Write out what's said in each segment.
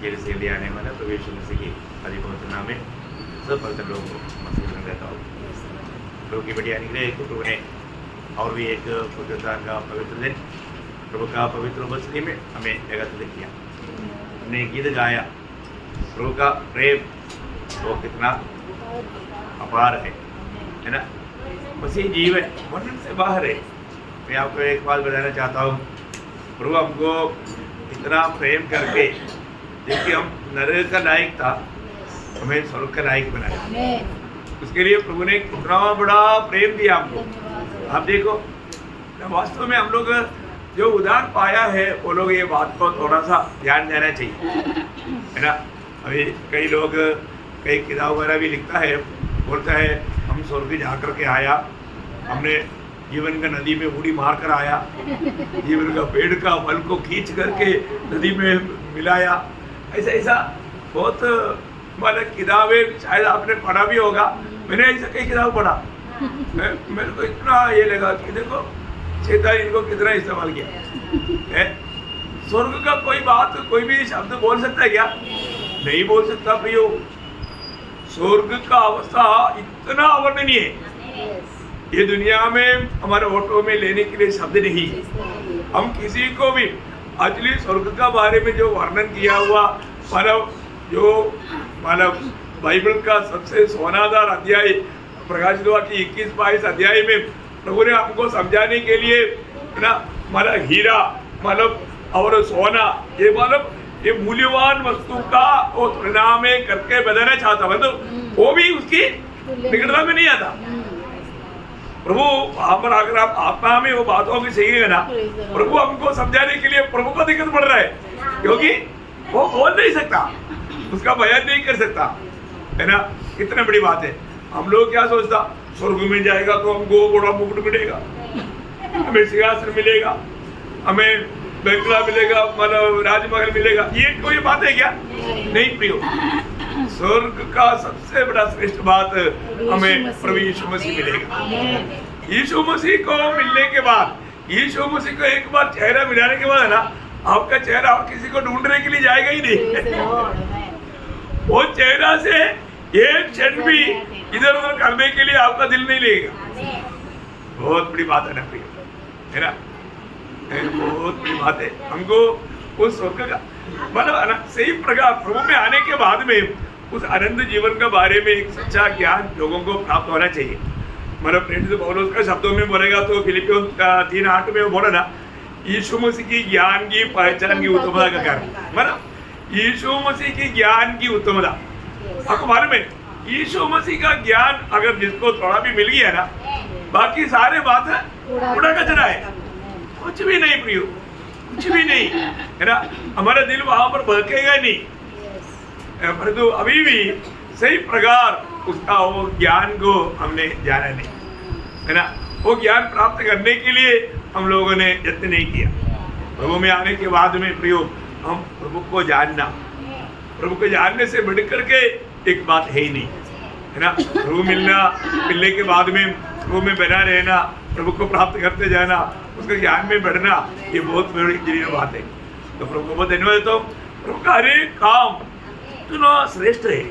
जैसे आने वाला प्रवेश मसीह की अधिपवित्र नाम में सब पवित्र लोगों को मसीह में रहता हूँ। प्रभु की बड़ी अनुग्रह को प्रभु ने और भी एक पवित्रता का पवित्र दिन प्रभु का पवित्र उपस्थिति में हमें एकत्रित किया। हमने गीत गाया, प्रभु का प्रेम वो कितना अपार है ना। मसीह जीवन वर्णन से बाहर है। मैं आपको एक बात बताना चाहता हूँ, प्रभु हमको इतना प्रेम करके जिसकी हम नरक का लायक था हमें स्वर्ग का लायक बनाया। उसके लिए प्रभु ने कितना बड़ा प्रेम दिया हमको। आप देखो वास्तव में हम लोग जो उदार पाया है वो लोग ये बात को थोड़ा सा ध्यान देना चाहिए, है ना। अभी कई लोग कई किताब वगैरह भी लिखता है, बोलता है हम स्वर्ग जा कर के आया, हमने जीवन का नदी में उड़ी मार कर आया, जीवन का पेड़ का फल को खींच करके नदी में मिलाया। ऐसा ऐसा बहुत मतलब किताबें शायद आपने पढ़ा भी होगा। मैंने ऐसा कई किताब पढ़ा, मेरे को इतना ये लगा कि देखो शैतान इनको कितना इस्तेमाल किया है। स्वर्ग का कोई बात कोई भी शब्द बोल सकता है क्या? नहीं बोल सकता प्रियो। स्वर्ग का अवस्था इतना अवर्णनीय है, ये दुनिया में हमारे ऑटो में लेने के लिए शब्द नहीं। हम किसी को भी एक्चुअली स्वर्ग का बारे में जो वर्णन किया हुआ मानव बाइबल का सबसे सोनादार अध्याय प्रकाशित हुआ कि 21-22 अध्याय में प्रभु ने हमको समझाने के लिए ना मतलब हीरा मतलब और सोना ये मूल्यवान वस्तु का वो तुलना में करके बताना चाहता, मतलब वो भी उसकी निकटता में नहीं आता। प्रभु वहां पर अगर आप आत्मा में वो बातों की सही है ना, प्रभु हमको समझाने के लिए प्रभु को दिक्कत पड़ रहा है, क्योंकि वो बोल नहीं सकता, उसका बयान नहीं कर सकता, है ना। कितनी बड़ी बात है। हम लोग क्या सोचता, स्वर्ग में जाएगा तो हमको बड़ा मुकुट मिलेगा, हमें सिंहासन मिलेगा, हमें बंगला मिलेगा, मतलब राजमहल मिलेगा। ये कोई बात है क्या? नहीं प्रियो। स्वर्ग का सबसे बड़ा श्रेष्ठ बात हमें प्रभु यीशु मसीह मिलेगा। यीशु मसीह को मिलने के बाद, यीशु मसीह को एक बार चेहरा मिलाने के बाद है ना, आपका चेहरा और किसी को ढूंढने के लिए जाएगा ही नहीं। वो चेहरा से एक क्षण भी इधर उधर करने के लिए आपका दिल नहीं लेगा। बहुत बड़ी बात है ना प्रिय, है ना, बहुत बड़ी बात है। हमको उस स्वर्ग का मतलब सही प्रकार प्रभु में आने के बाद में उस आनंद जीवन के बारे में एक सच्चा ज्ञान लोगों को प्राप्त होना चाहिए। मतलब प्रेरित पौलुस का शब्दों में बोलेगा तो फिलिपियों 3:8 में बोला ना, यीशु मसीह की ज्ञान की पहचान की उत्तमता का कारण, मतलब यीशु मसीह की ज्ञान की उत्तमता। आपको मालूम है यीशु मसीह का ज्ञान अगर जिसको थोड़ा भी मिल गया ना, बाकी सारे बात है उड़ा कचरा है, कुछ भी नहीं प्रियो, कुछ भी नहीं, है ना। हमारा दिल वहां पर भड़केगा नहीं, परंतु अभी भी सही प्रकार उसका वो ज्ञान को हमने जाना नहीं, है ना। वो ज्ञान प्राप्त करने के लिए हम लोगों ने यत्न नहीं किया। प्रभु में आने के बाद में प्रियो हम प्रभु को जानना, प्रभु को जानने से बढ़ करके एक बात है ही नहीं, है ना। प्रभु मिलने के बाद में प्रभु में बना रहना, प्रभु को प्राप्त करते जाना, उसके ज्ञान में बढ़ना, ये बहुत बड़ी बात है। तो प्रभु को बहुत धन्यवाद देता हूँ। प्रभु का हर एक काम इतना श्रेष्ठ है,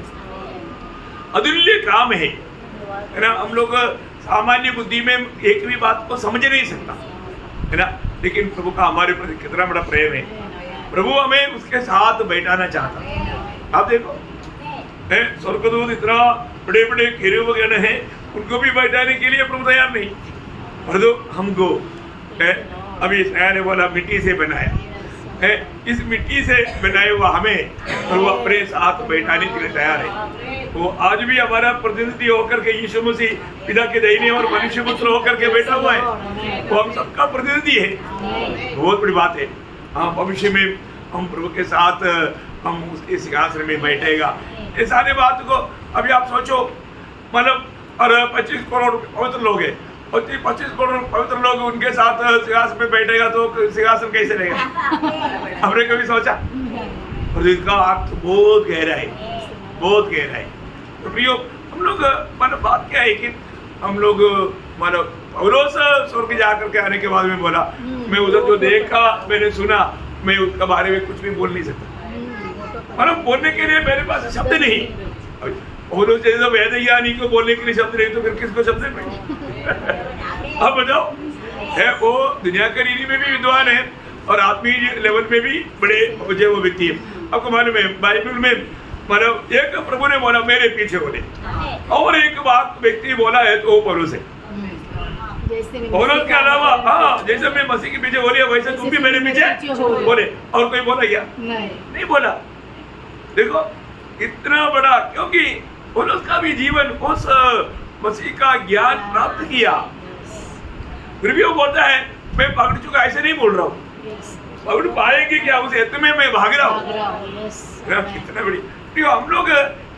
अतुल्य काम है ना। हम लोग सामान्य बुद्धि में एक भी बात को समझ नहीं सकता, है ना, लेकिन प्रभु का हमारे प्रति कितना बड़ा प्रेम है। प्रभु हमें उसके साथ बैठाना चाहता। आप देखो स्वर्गदूत इतना बड़े बड़े केरूब वगैरह हैं, उनको भी बैठाने के लिए प्रभु तैयार नहीं, परंतु हमको अभी शाया ने बोला मिट्टी से बनाया है, इस मिट्टी से बनाए हुआ हमें प्रभु अपने साथ बैठाने के लिए तैयार है। वो आज भी हमारा प्रतिनिधि होकर के यीशु मसीह पिता के दाहिने और मनुष्य पुत्र होकर के बैठा हुआ है, वो हम सबका प्रतिनिधि है। बहुत बड़ी बात है। हाँ, भविष्य में हम प्रभु के साथ हम उसके सिंहासन में बैठेगा। ये सारे बात को अभी आप सोचो, मतलब और 25 करोड़ पवित्र लोग हैं और 25 करोड़ पवित्र लोग उनके साथ सिंहासन में बैठेगा तो सिंहासन कैसे रहेगा? हमने कभी सोचा? और इसका अर्थ बहुत गहरा है, बहुत गहरा है। तो प्रियो हम लोग मतलब बात क्या है कि हम लोग मतलब पौलुस स्वर्ग जाकर के आने के बाद में बोला, मैं उधर जो देखा मैंने सुना, मैं उसके बारे में कुछ भी बोल नहीं सकता। मतलब बोलने के लिए मेरे पास शब्द नहीं। और जैसे वेद ज्ञानी को बोलने के लिए शब्द नहीं तो फिर किसको शब्द नहीं? अब बताओ, है वो दुनिया के रीति में भी विद्वान है और आत्मीय लेवल पे भी बड़े मुझे वो व्यक्ति है। आपको मालूम है बाइबल में मतलब एक प्रभु ने बोला मेरे पीछे बोले, और एक बात व्यक्ति बोला है तो वो पौलुस है। पौलुस के अलावा हाँ, जैसे मैं मसीह के पीछे बोलिए वैसे तुम भी मेरे पीछे बोले। और कोई बोला क्या? नहीं बोला। देखो इतना बड़ा, क्योंकि पौलुस का भी जीवन उस मसीह का ज्ञान प्राप्त किया, फिर भी वो बोलता है मैं पकड़ चुका, ऐसे नहीं बोल रहा हूँ। पकड़ पाएंगे क्या उस हेतु में मैं भाग रहा हूँ। कितना बड़ी हम लोग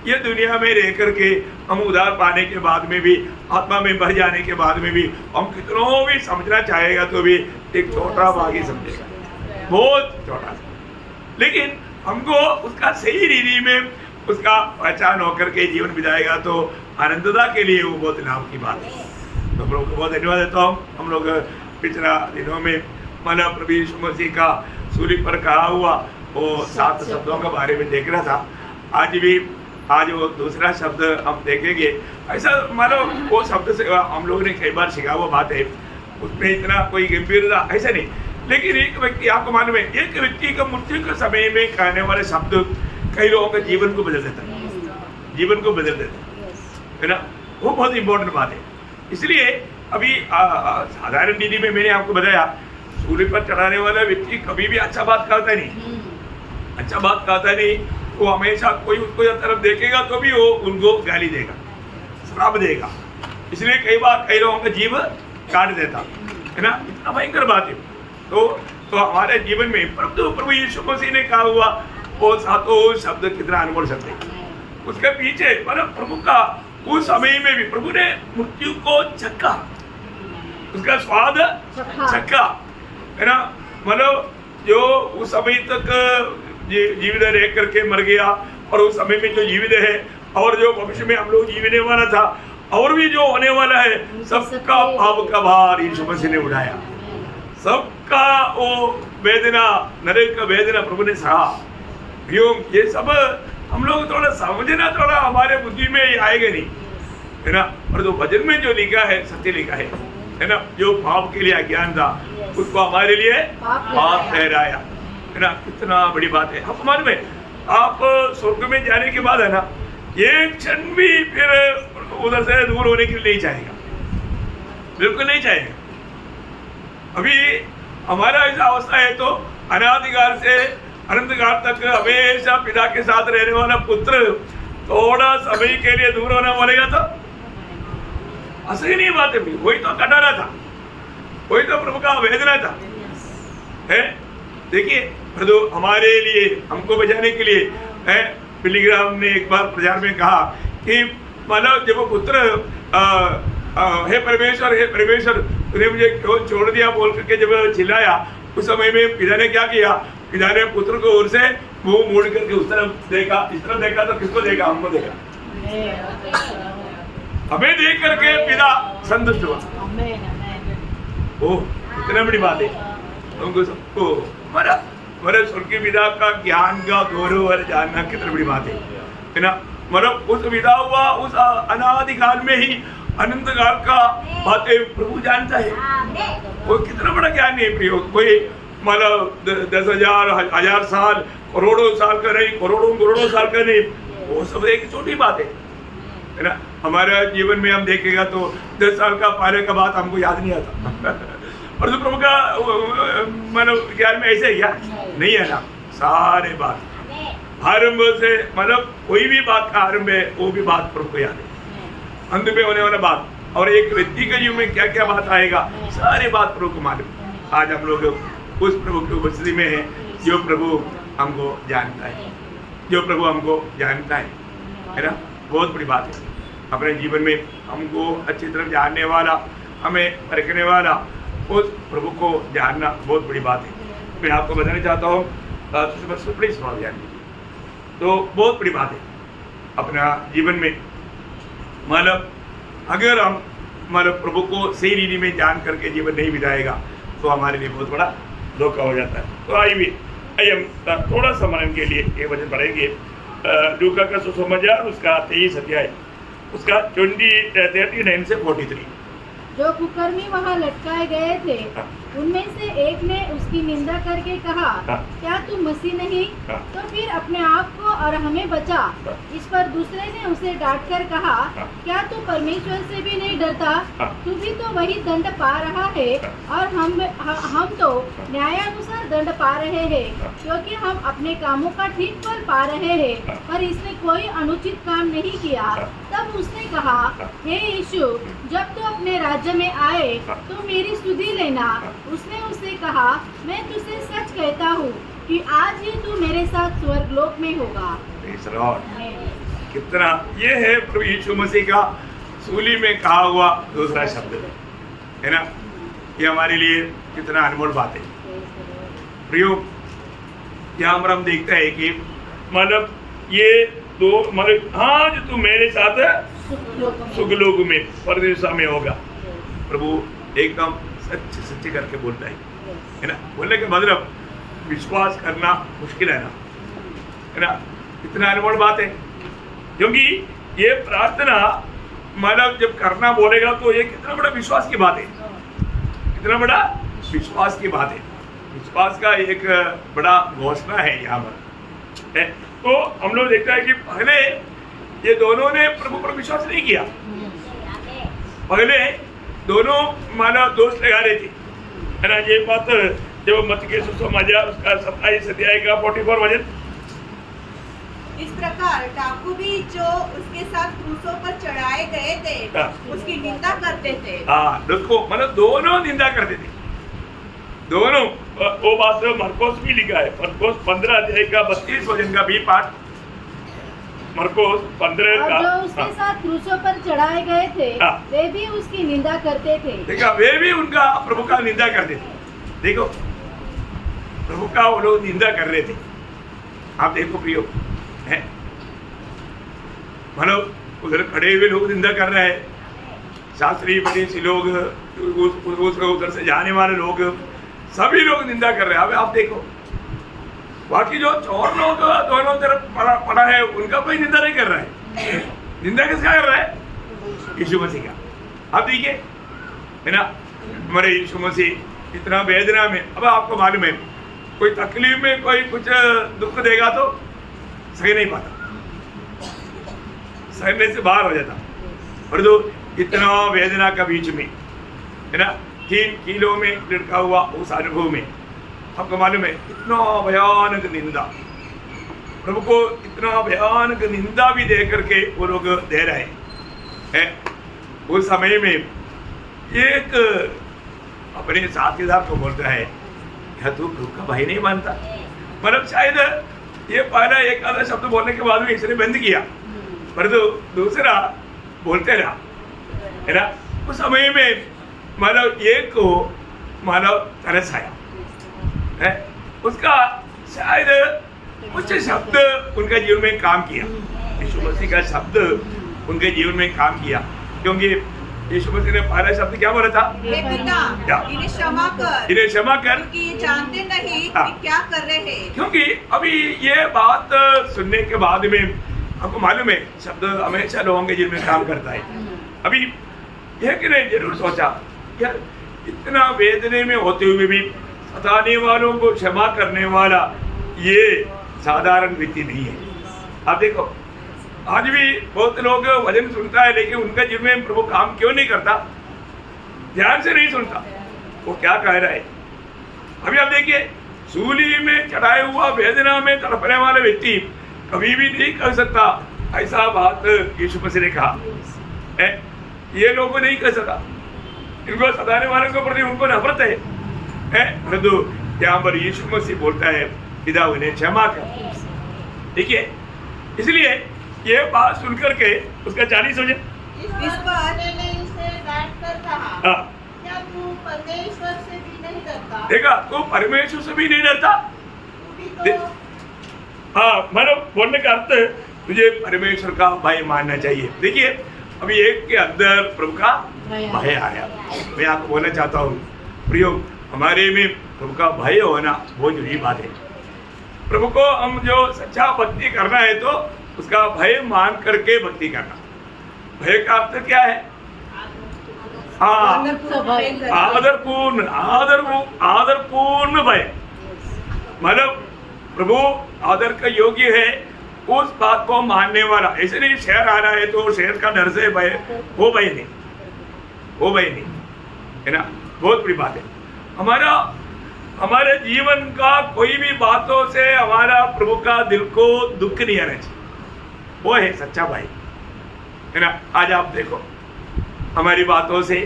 ये दुनिया में रह करके हम उधार पाने के बाद में भी, आत्मा में भर जाने के बाद में भी हम कितनों भी समझना चाहेगा तो भी एक छोटा भाग ही समझेगा, बहुत छोटा सा। लेकिन हमको उसका सही रीति में उसका पहचान होकर के जीवन बिताएगा तो आनंदता के लिए वो बहुत लाभ की बात है। तो प्रभु को बहुत धन्यवाद देता हूँ। हम लोग पिछला दिनों में माना प्रभु यीशु मसीह का सूली पर कहा हुआ वो 7 शब्दों के बारे में देख रहा था। आज वो दूसरा शब्द हम देखेंगे। ऐसा मानो वो शब्द से हम लोगों ने कई बार सीखा हुआ बात है, उसमें इतना कोई गंभीरता ऐसा नहीं। लेकिन एक व्यक्ति, आपको मालूम है, एक व्यक्ति का मृत्यु के समय में कहने वाले शब्द कई लोगों के जीवन को बदल देता है, जीवन को बदल देता है ना। वो बहुत इंपॉर्टेंट बात है। इसलिए अभी साधारण रीति में मैंने आपको बताया, सूली पर चढ़ाने वाला व्यक्ति कभी भी अच्छा बात कहता नहीं, अच्छा बात कहता नहीं। वो हमेशा कोई उसको तरफ देखेगा तो भी वो उनको गाली देगा, श्राप देगा। इसलिए कई बार कई लोगों का जीव काट देता है ना। इतना भयंकर बात है। तो हमारे जीवन में प्रभु यीशु मसीह ने कहा हुआ वो 7 शब्द कितना अनमोल शब्द है। उसके पीछे मतलब प्रभु का उस समय में भी प्रभु ने मृत्यु को चखा, उसका स्वाद चखा है ना। मतलब जो उस समय तक जीवित रह करके मर गया और उस समय में जो जीवित है और जो भविष्य में हम लोग जीवने वाला था और भी जो होने वाला है, सबका पाप का भार यीशु मसीह ने उठाया। सबका वो वेदना, नरक का वेदना प्रभु ने सहा। ये सब हम लोग थोड़ा समझना, थोड़ा हमारे बुद्धि में आएगा नहीं है ना। और जो भजन में जो लिखा है सत्य लिखा है ना, जो पाप के लिए अज्ञान था उसको हमारे लिए पाप ठहराया है ना। कितना बड़ी बात है। आप मालूम है, आप स्वर्ग में जाने के बाद है ना, एक क्षण भी फिर उधर से दूर होने के लिए नहीं चाहेगा, बिल्कुल नहीं चाहेगा। अभी हमारा ऐसा अवस्था है तो अनादिकाल से अनंतकाल तक हमेशा पिता के साथ रहने वाला पुत्र थोड़ा समय के लिए दूर होना बोलेगा तो असली नहीं बात है। वही तो कटारा था, वही तो प्रभु का वेदना था है। देखिए प्रभु हमारे लिए, हमको बचाने के लिए है। पिलीग्राम ने एक बार प्रचार में कहा कि मानो जब वो पुत्र हे परमेश्वर तूने मुझे क्यों छोड़ दिया बोल करके जब चिल्लाया, उस समय में पिता ने क्या किया, पिता ने पुत्र को ओर से मुंह मोड़ करके उस तरफ देखा, इस तरफ देखा तो किसको देखा? हमको देखा। हमें देख करके पिता संतुष्ट हुआ। ओह इतना बड़ी बात है। उनको सबको हमारे स्वर्गीय पिता का ज्ञान का गौरव और जानना कितनी बड़ी बात है ना। मतलब उस विदा हुआ उस अनादिकाल में ही अनंत काल का बातें प्रभु जानता है। वो कितना बड़ा ज्ञान है प्रियो। कोई मतलब 10,000 1000 साल करोड़ों साल का नहीं, करोड़ों साल का नहीं, वो सब एक छोटी बात है ना। हमारे जीवन में हम देखेगा तो 10 साल का पहले का बात हमको याद नहीं आता और जो प्रभु का मतलब ज्ञान में ऐसे ही क्या नहीं है ना। सारे बात आरंभ से मतलब कोई भी बात का आरंभ है वो भी बात प्रभु को याद है। अंत में होने वाला बात और एक व्यक्ति के जीवन में क्या क्या बात आएगा, सारी बात प्रभु को मालूम। आज हम लोग उस प्रभु की उपस्थिति में है जो प्रभु हमको जानता है, जो प्रभु हमको जानता है ना। बहुत बड़ी बात है। अपने जीवन में हमको अच्छी तरह जानने वाला, हमें परखने वाला उस प्रभु को जानना बहुत बड़ी बात है। मैं आपको बताना चाहता हूँ बड़ी सवाल जान लीजिए तो बहुत बड़ी बात है अपना जीवन में। मतलब अगर हम मतलब प्रभु को सही रीति में जान करके जीवन नहीं बिताएगा तो हमारे लिए बहुत बड़ा धोखा हो जाता है। तो आइए अयम थोड़ा समरण के लिए ये वचन पढ़ेंगे। लूका का सुसमाचार उसका 23 अध्याय उसका 39 से 43। जो कुकर्मी वहाँ लटकाए गए थे उनमें से एक ने उसकी निंदा करके कहा, क्या तू मसीह नहीं? तो फिर अपने आप को और हमें बचा। इस पर दूसरे ने उसे डांट कर कहा, क्या तू परमेश्वर से भी नहीं डरता? तू भी तो वही दंड पा रहा है और हम तो न्यायानुसार दंड पा रहे हैं, क्योंकि हम अपने कामों का ठीक फल पा रहे हैं, पर इसने कोई अनुचित काम नहीं किया। तब उसने कहा, हे यीशु, जब तू अपने राज्य में आए तो मेरी स्तुति लेना। उसने उससे कहा, मैं तुझसे सच कहता हूँ कि आज ही तू मेरे साथ स्वर्गलोक में होगा। कितना ये है प्रभु यीशु मसीह का सूली में कहा हुआ दूसरा शब्द है ना। ये हमारे लिए कितना अनमोल बात है। प्रियो, यहाँ पर हम देखते हैं कि मतलब ये दो मतलब हाँ जो तू मेरे साथ सुगलोक में परदेशा में होगा। प्रभु एकदम सच्चे करके बोलता है ना। बोलने के मतलब विश्वास करना मुश्किल है ना। इतना अनमोल बात है, क्योंकि ये प्रार्थना मतलब जब करना बोलेगा तो ये कितना बड़ा विश्वास की बात है, कितना बड़ा विश्वास की बात है। विश्वास का एक बड़ा घोषणा है यहाँ पर। तो हम लोग देखते हैं कि पहले ये दोनों ने प्रभु पर विश्वास नहीं किया। पहले दोनों मानव दोष लगा रहे थे, है ना। ये बात जब मत्ती के सुसमाचार उसका 27 अध्याय का 44 वचन। इस प्रकार डाकू भी जो उसके साथ क्रूसों पर चढ़ाए गए थे उसकी निंदा करते थे। हाँ, उसको मतलब दोनों निंदा करते थे, दोनों। वो बात मरकोस भी लिखा है, मरकोस 15 अध्याय का 32 वचन का भी पाठ। मरकोस 15 का जो उसके साथ क्रूसों पर चढ़ाए गए थे वे भी उसकी निंदा करते थे। देखा, वे भी उनका प्रभु का निंदा करते थे। देखो, प्रभु का वो लोग निंदा कर रहे थे। आप देखो प्रियो, है मतलब उधर खड़े हुए लोग निंदा कर रहे हैं, शास्त्री फरीसी लोग, उधर से जाने वाले लोग, सभी लोग निंदा कर रहे हैं। अब आप देखो, बाकी जो चोर लोग दोनों तरफ पड़ा है उनका कोई निंदा नहीं कर रहा है। निंदा किसका कर रहा है? यीशु मसीह का। अब देखिए, है ना, हमारे यीशु मसीह इतना वेदना में, अब आपको मालूम है कोई तकलीफ में कोई कुछ दुख देगा तो सही नहीं पाता, सहने से बाहर हो जाता। और तो इतना वेदना का बीच में, है ना, 3 किलो में लटका हुआ उस अनुभव में आपको मालूम है इतना भयानक निंदा, प्रभु को इतना भयानक निंदा भी दे करके वो लोग दे रहे हैं। उस समय में एक अपने साथीदार को बोलता है, क्या तू प्रभु का भाई नहीं मानता? मतलब शायद ये पहला एक आधा शब्द बोलने के बाद में इसने बंद किया, पर तो दूसरा बोलते रहा, है ना। उस समय में मानव एक को मानव तरस आया है, उसका शायद कुछ शब्द उनके जीवन में काम किया। यीशु मसीह का शब्द उनके जीवन में काम किया, क्योंकि यीशु मसीह ने पहला शब्द क्या बोला था? हे पिता, इन्हें क्षमा कर, इन्हें क्षमा कर, क्योंकि ये जानते नहीं कि क्या कर रहे हैं। क्योंकि अभी ये बात सुनने के बाद में आपको मालूम है शब्द हमेशा लोगों के जीवन में काम करता है। अभी यह कि नहीं जरूर सोचा यार, इतना वेदने में होते हुए भी सताने वालों को क्षमा करने वाला ये साधारण व्यक्ति नहीं है। आप देखो, आज भी बहुत लोग वचन सुनता है लेकिन उनका जीवन में प्रभु काम क्यों नहीं करता? ध्यान से नहीं सुनता वो क्या कह रहा है। अभी आप देखिए, सूली में चढ़ाए हुआ वेदना में तड़पने वाला व्यक्ति कभी भी नहीं कर सकता ऐसा बात यीशु मसीह ने कहा। ये लोग नहीं कर सकता, इनको सताने वालों के प्रति उनको नफरत है। परंतु यहाँ पर यीशु मसीह बोलता है, पिता उन्हें क्षमा कर। देखिए, इसलिए ये बात सुनकर के उसका 40 हो जाए। इस पर क्या तू परमेश्वर से भी नहीं डरता? देखा, तो परमेश्वर से भी नहीं डरता। हाँ, मतलब बोलने का अर्थ तुझे परमेश्वर का भय मानना चाहिए। देखिए, अभी एक के अंदर प्रभु का भय आया। मैं आपको बोलना चाहता हूँ प्रियो, हमारे में प्रभु का भय होना बहुत जरूरी बात है। प्रभु को हम जो सच्चा भक्ति करना है तो उसका भय मान करके भक्ति करना। भय का अर्थ क्या है? हाँ, आदरपूर्ण भय, मतलब प्रभु आदर का योग्य है, उस बात को मानने वाला। ऐसे नहीं शेर आ रहा है तो शेर का डर से भय, वो भय नहीं है ना। बहुत बड़ी बात है। हमारे जीवन का कोई भी बातों से हमारा प्रभु का दिल को दुख नहीं आना चाहिए, वो है सच्चा भाई, है ना। आज आप देखो हमारी बातों से,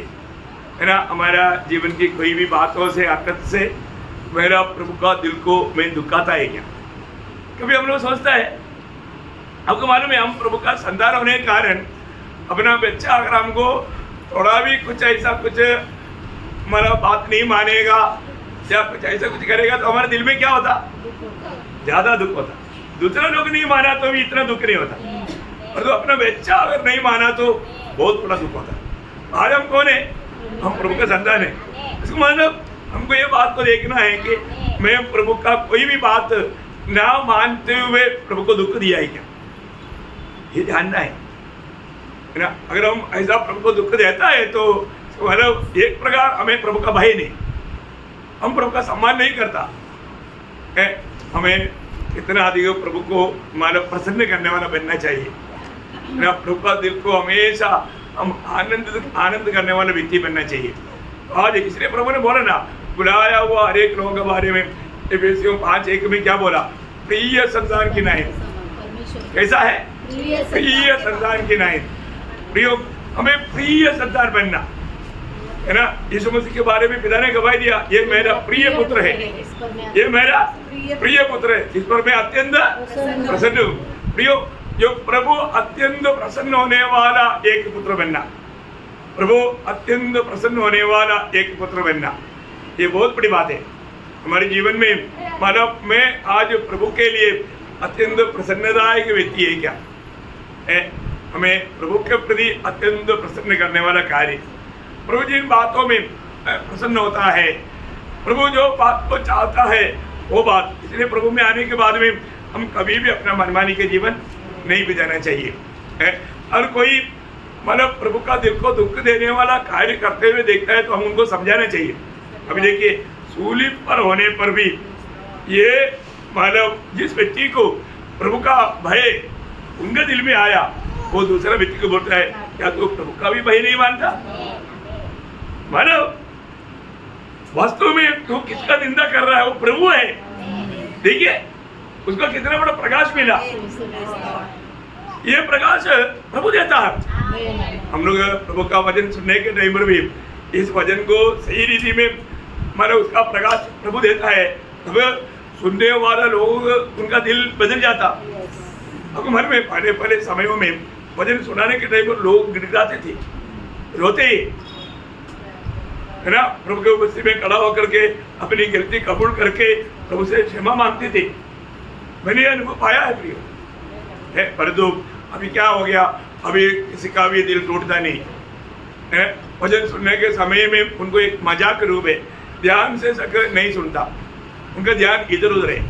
है ना, हमारा जीवन की कोई भी बातों से, हरकत से मेरा प्रभु का दिल को मैं दुखाता है क्या? कभी हम लोग सोचता है, आपको मालूम है हम प्रभु का संतान होने के कारण अपना बच्चा अगर हमको थोड़ा भी कुछ ऐसा कुछ हमारा बात नहीं मानेगा या कुछ ऐसा कुछ करेगा तो हमारे दिल में क्या होता? ज्यादा दुख होता। दूसरा लोग नहीं माना तो भी इतना दुख नहीं होता, और तो अपना बच्चा अगर नहीं माना तो बहुत बड़ा दुख होता। आज हम कौन है? हम प्रभु का संतान है। इसको मतलब हमको ये बात को देखना है कि मैं प्रभु का कोई भी बात ना मानते हुए प्रभु को दुख दिया है क्या, ये जानना है ना। अगर हम ऐसा प्रभु को दुख देता है तो मतलब एक प्रकार हमें प्रभु का भय नहीं, हम प्रभु का सम्मान नहीं करता है। हमें कितना अधिक प्रभु को मानव प्रसन्न करने वाला बनना चाहिए ना। प्रभु का दिल को हमेशा हम आनंद करने वाला व्यक्ति बनना चाहिए। आज इसलिए प्रभु ने बोला ना, बुलाया हुआ हर एक लोगों के बारे में एफेसियों 5:1 में क्या बोला? प्रिय संतान की नाई। कैसा है? प्रिय संतान की नाई। प्रियो, हमें प्रिय संतान बनना है ना। यीशु मसीह के बारे में पिता ने गवाही दिया, ये मेरा प्रिय पुत्र है, ये मेरा प्रिय पुत्र है, इस पर मैं अत्यंत प्रसन्न हूँ। प्रियो, जो प्रभु अत्यंत प्रसन्न होने वाला एक पुत्र बनना, प्रभु अत्यंत प्रसन्न होने वाला एक पुत्र बनना, ये बहुत बड़ी बात है हमारे जीवन में। मानव मैं आज प्रभु के लिए अत्यंत प्रसन्नदायक व्यक्ति है क्या है? हमें प्रभु के प्रति अत्यंत प्रसन्न करने वाला कार्य, प्रभु जिन बातों में प्रसन्न होता है, प्रभु जो बात को चाहता है वो बात। इसलिए प्रभु में आने के बाद में हम कभी भी अपना मनमानी के जीवन नहीं बिताना चाहिए। हर कोई मतलब प्रभु का दिल को दुख देने वाला कार्य करते हुए देखता है तो हम उनको समझाना चाहिए। अभी देखिए सूली पर होने पर भी ये मतलब जिस व्यक्ति को प्रभु का भय उनके दिल में आया, वो दूसरा व्यक्ति को बोलता है, क्या तू प्रभु का भी भय नहीं मानता? मानव वास्तव में तू किसका निंदा कर रहा है? वो प्रभु है। देखिए उसको कितना बड़ा प्रकाश मिला। ये प्रकाश प्रभु देता है। हम लोग प्रभु का वचन सुनने के टाइम पर भी इस वचन को सही रीति में मानो उसका प्रकाश प्रभु देता है, तब सुनने वाला लोग उनका दिल बदल जाता। अब मन में पहले समयों में वचन सुनाने के टाइम पर लोग गिड़गिड़ाते थे, रोते है ना। प्रभु के उपस्थिति में खड़ा होकर के अपनी गलती कबूल करके प्रभु से क्षमा मांगते थे। मैंने अनुभव पाया है प्रियो है। परंतु अभी क्या हो गया, अभी किसी का भी दिल टूटता नहीं है। वचन सुनने के समय में उनको एक मजाक रूप है, ध्यान से नहीं सुनता, उनका ध्यान इधर उधर है।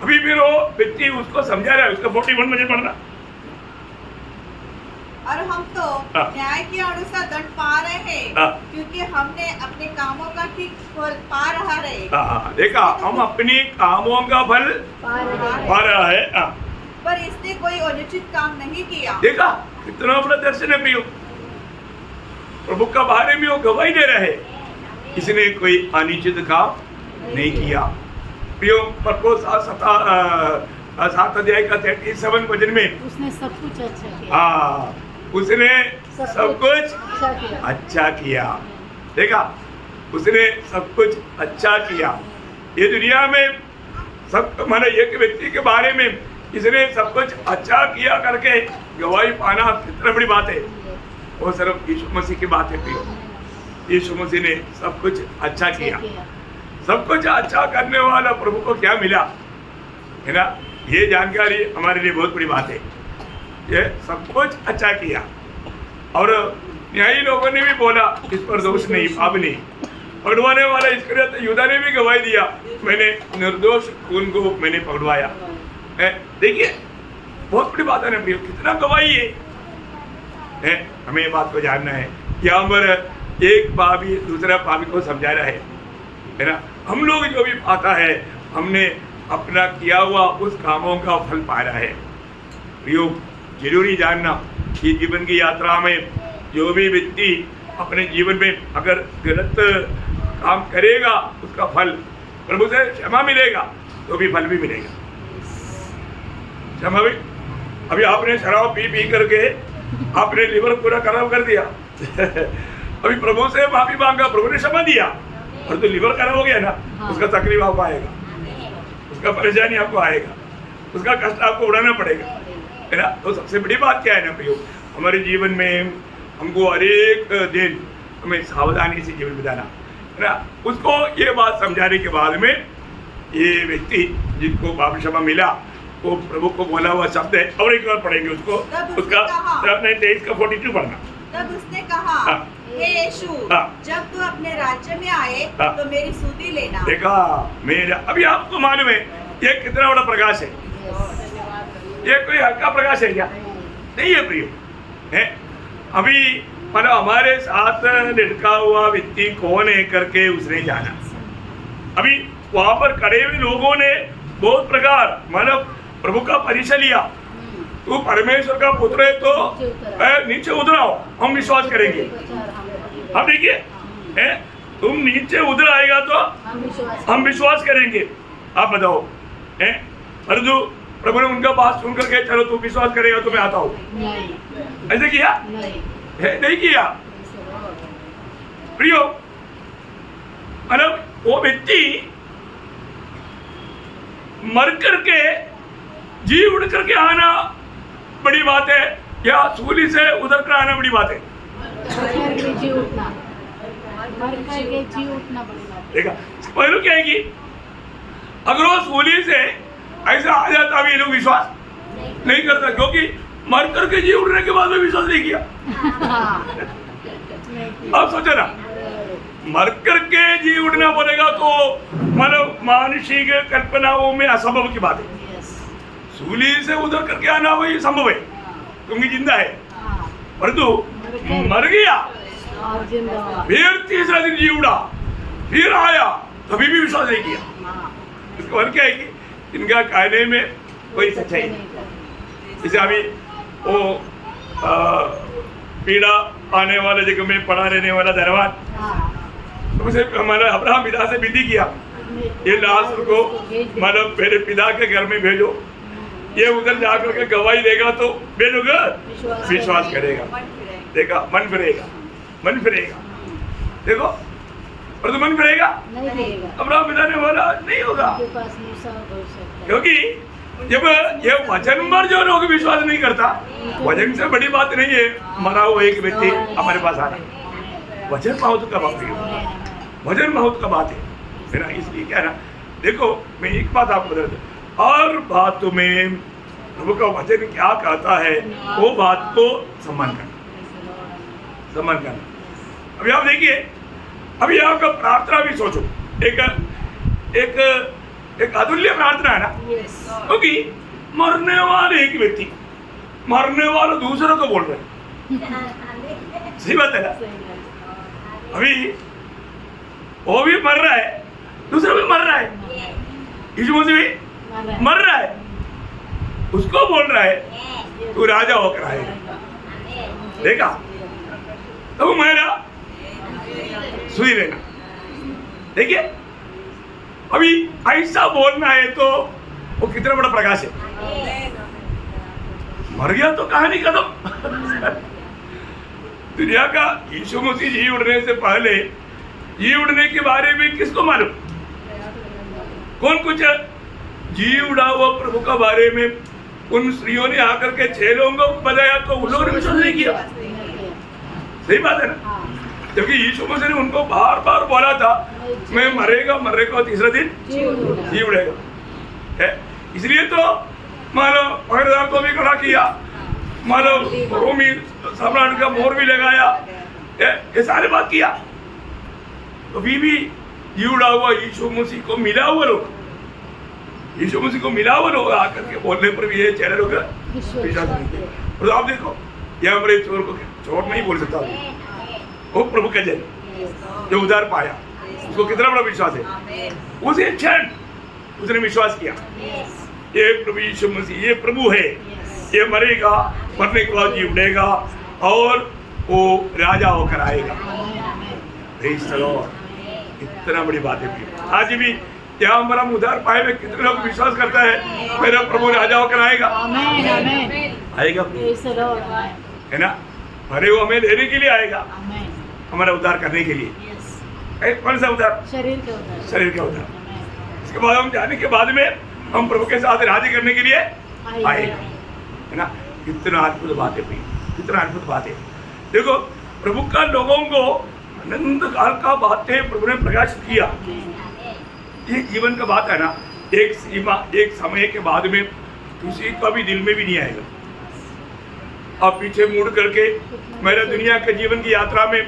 अभी फिर वो व्यक्ति उसको समझा रहा है, उसका 41 वचन पढ़ना। और हम तो न्याय के अनुसार दंड पा रहे हैं, क्योंकि हमने अपने कामों का ठीक फल पा रहा है। देखा, हम अपनी कामों का फल पा रहा है, पर इसने कोई अनुचित काम नहीं किया। देखा कितना बड़ा दर्शन है प्रियो। प्रभु का बारे में वो गवाही दे रहे हैं, इसने कोई अनुचित काम नहीं किया। प्रियो, पत्रों 7 अध्याय का 37 वचन में उसने सब कुछ अच्छा किया। उसने सब कुछ अच्छा किया। देखा, उसने सब कुछ अच्छा किया। ये दुनिया में सब माने एक व्यक्ति के बारे में इसने सब कुछ अच्छा किया करके गवाही पाना कितना बड़ी बात है। वो सिर्फ यीशु मसीह की बात है प्रियो। यीशु मसीह ने सब कुछ अच्छा किया। सब कुछ अच्छा करने वाला प्रभु को क्या मिला है ना, ये जानकारी हमारे लिए बहुत बड़ी बात है। ये सब कुछ अच्छा किया। और न्यायी लोगों ने भी बोला इस पर दोष नहीं, पाप नहीं, पकड़वाने वाला इस्करियत यहूदा ने भी गवाही दिया, मैंने निर्दोष खून को मैंने पकड़वाया। देखिए बहुत बड़ी बात है ना प्रियो, कितना गवाही है। हमें ये बात को जानना है, यहाँ पर एक पापी दूसरा पापी को समझा रहा है ना। हम लोग जो भी पाता है हमने अपना किया हुआ उस कामों का फल पा रहा है। प्रियो जरूरी जानना कि जीवन की यात्रा में जो भी व्यक्ति अपने जीवन में अगर गलत काम करेगा उसका फल प्रभु से क्षमा मिलेगा, तो भी फल भी मिलेगा। क्षमा भी, अभी आपने शराब पी पी करके आपने लिवर पूरा खराब कर दिया अभी प्रभु से माफी मांगा, प्रभु ने क्षमा दिया, और तो लिवर खराब हो गया ना, उसका तकलीफ आपको आएगा, उसका परेशानी आपको आएगा, उसका कष्ट आपको उड़ाना पड़ेगा, है ना। तो सबसे बड़ी बात क्या है ना प्रियो, हमारे जीवन में हमको हर एक दिन हमें सावधानी से जीवन बिताना है ना। उसको ये बात समझाने के बाद में ये व्यक्ति जिनको पाप क्षमा मिला वो प्रभु को बोला हुआ शब्द है, और एक बार पढ़ेंगे उसको, उसका 23 का 42 पढ़ना। तब उसने कहा, हे यीशु, जब तू अपने राज्य में आए तो मेरी सुधि लेना। देखा मेरा, अभी आपको मालूम है ये कितना बड़ा प्रकाश है, ये कोई हल्का प्रकाश है क्या? नहीं है प्रियो, है। अभी मतलब हमारे साथ लटका हुआ व्यक्ति कौन है करके उसने जाना। अभी वहां पर खड़े हुए लोगों ने बहुत प्रकार मतलब प्रभु का परिचय लिया, तू परमेश्वर का पुत्र है तो नीचे उतराओ, हम विश्वास करेंगे। अब देखिए, तुम नीचे उतर आएगा तो हम विश्वास करेंगे। आप बताओ, परंतु प्रभु ने उनका बात सुन करके चलो तू विश्वास करेगा तो मैं आता हूँ, ऐसे किया? नहीं किया प्रियो। मतलब वो व्यक्ति मर करके जी उड़ करके आना बड़ी बात है, या सूली से उधर कर आना बड़ी बात है? जी उठना, मर करके जी उठना बड़ी बात है। देखा पहलू क्या है कि अगर वो सूली से ऐसा आ जाता भी ये लोग विश्वास नहीं करता, क्योंकि मर करके जी उठने के बाद में विश्वास नहीं किया। अब सोचो ना, मर करके जी उठना बोलेगा तो मतलब मानसिक कल्पनाओं में असंभव की बात है। सूली से उधर करके आना वही संभव है क्योंकि जिंदा है, परंतु मर गया फिर तीसरा दिन जी उड़ा फिर आया, कभी भी विश्वास नहीं किया। इसका अर्थ क्या है कि इनका कहने में कोई सच्चाई नहीं। जैसे अभी वो पीड़ा आने वाले जगह में पड़ा रहने वाला धनवान, उसे हमारा अब्राहम पिता से विधि किया, ये लाश को मतलब मेरे पिता के घर में भेजो, ये उधर जाकर के गवाही देगा तो भेजोगा विश्वास करेगा। देखा मन फिरेगा, मन फिरेगा। देखो पर तो मन फिरेगा, अब्राहम पिता ने बोला नहीं होगा, क्योंकि जब ये वचन पर जो लोग विश्वास नहीं करता, वचन से बड़ी बात नहीं है मरा हुआ एक व्यक्ति हमारे पास आ रहा है, वचन बहुत का बात है, वचन बहुत का बात है ना। इसलिए क्या ना, देखो मैं एक बात आपको बता दूं, हर बात में प्रभु का वचन क्या कहता है वो बात को सम्मान करना, सम्मान करना। अभी आप देखिए, अभी आपका प्रार्थना भी सोचो, एक अतुल्य प्रार्थना है ना, क्योंकि मरने वाले एक व्यक्ति मरने वाले दूसरों को बोल रहे हैं, सही बात है ना। अभी वो भी मर रहा है, दूसरा भी मर रहा है, यीशु मसीह भी मर रहा है, उसको बोल रहा है तू राजा होकर आएगा। देखा तो मेरा सुई लेना। देखिए अभी ऐसा बोलना है तो वो कितना बड़ा प्रकाश है। मर गया तो कहानी खत्म। दुनिया का यीशु मसीह जी उड़ने से पहले जी उड़ने के बारे में किसको मालूम? कौन कुछ जी उड़ा हुआ प्रभु का बारे में उन स्त्रियों ने आकर के 6 लोगों को बताया तो उन लोगों ने विश्वास नहीं किया। सही बात है ना, क्योंकि यीशु मसीह ने उनको बार बार बोला था मैं मरेगा तीसरा दिन जी उड़ेगा है। इसलिए तो मानो पहरेदार को भी खड़ा किया, मानो रोमी सम्राट का मोहर भी लगाया, ये सारी बात किया। अभी भी जुड़ा हुआ यीशु मसीह को मिला हुआ लोग, यीशु मसीह को मिला हुआ लोग आकर के बोलने पर भी ये चेहरे लोग विश्वास नहीं किया। और आप देखो यहाँ पर चोर को चोर नहीं बोल सकता, वो प्रभु का जन जो उधार पाया, उसको कितना बड़ा विश्वास है। उसे क्षण उसने विश्वास किया, ये प्रभु यीशु मसीह ये प्रभु है, ये मरेगा, मरने के बाद जी उठेगा और वो राजा होकर आएगा। Praise the Lord। इतना बड़ी बात है। आज भी यहाँ हमारा उधार पाए में कितने लोग विश्वास करता है मेरा प्रभु राजा होकर आएगा, आएगा है ना। अरे वो हमें देने के लिए आएगा, हमारा उद्धार करने के लिए। कौन सा उद्धार? शरीर का उद्धार, शरीर का उद्धार। इसके बाद हम जाने के बाद में हम प्रभु के साथ राजी करने के लिए आएगा, है ना। कितना अद्भुत बात है भाई, कितना अद्भुत बात है। देखो प्रभु का लोगों को अनंत काल का बातें प्रभु ने प्रकाशित किया। ये जीवन का बात है ना, एक सीमा एक समय के बाद में किसी का भी दिल में भी नहीं आएगा। अब पीछे मुड़ करके मेरा दुनिया के जीवन की यात्रा में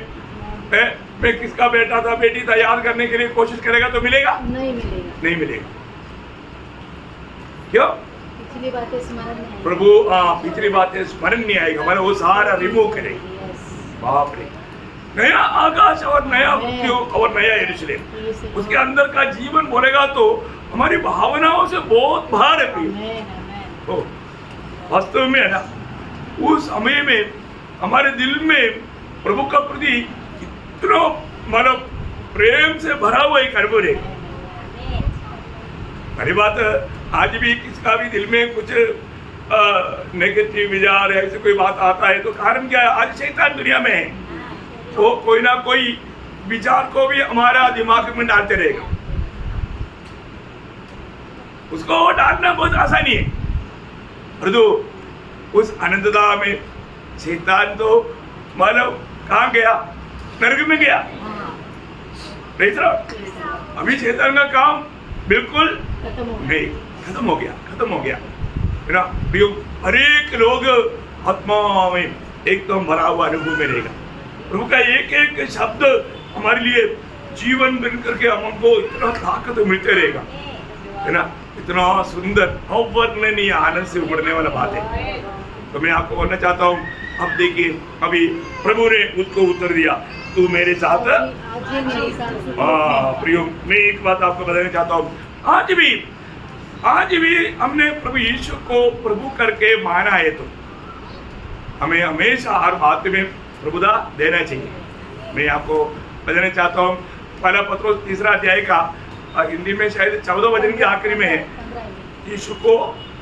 मैं किसका बेटा था बेटी था याद करने के लिए कोशिश करेगा तो मिलेगा? नहीं मिलेगा। क्यों? पिछली बातें स्मरण नहीं आएगी। प्रभु पिछली बातें स्मरण नहीं आएगा, मतलब वो सारा रिमूव करेगा। बाप रे, नया आकाश और नया पृथ्वी और नया यरूशलेम, उसके अंदर का जीवन बोलेगा तो हमारी भावनाओं से बहुत भार है। तो वास्तव में है ना, उस समय में हमारे दिल में प्रभु का प्रति इतना मतलब प्रेम से भरा हुआ एक अनुभव है। पहली बात, आज भी किसका भी दिल में कुछ नेगेटिव विचार ऐसे कोई बात आता है तो कारण क्या है? आज शैतान दुनिया में है, तो कोई ना कोई विचार को भी हमारा दिमाग में डालते रहेगा। उसको डालना बहुत आसानी है, परंतु उस अनंतता में शैतान तो मतलब कहाँ गया? नरक में गया। अभी शैतान का काम बिल्कुल नहीं, खत्म हो गया है ना। हर एक लोग आत्मा में एकदम भरा हुआ अनुभव में रहेगा। प्रभु का एक एक शब्द हमारे लिए जीवन बन करके हमको इतना ताकत मिलते रहेगा, है ना। इतना सुंदर अवर्णनीय आनंद से उमड़ने वाला बात है। तो मैं आपको बोलना चाहता हूँ, अब देखिए अभी प्रभु ने उसको उत्तर दिया, तू मेरे साथ। प्रियो, मैं एक बात आपको बताना चाहता हूँ, आज भी हमने प्रभु यीशु को प्रभु करके माना है तो हमें हमेशा हर बात में प्रभुदा देना चाहिए। मैं आपको बताना चाहता हूँ, पहला पत्रोस 3 अध्याय का हिंदी में शायद 14 वचन के आखिरी में है, यीशु को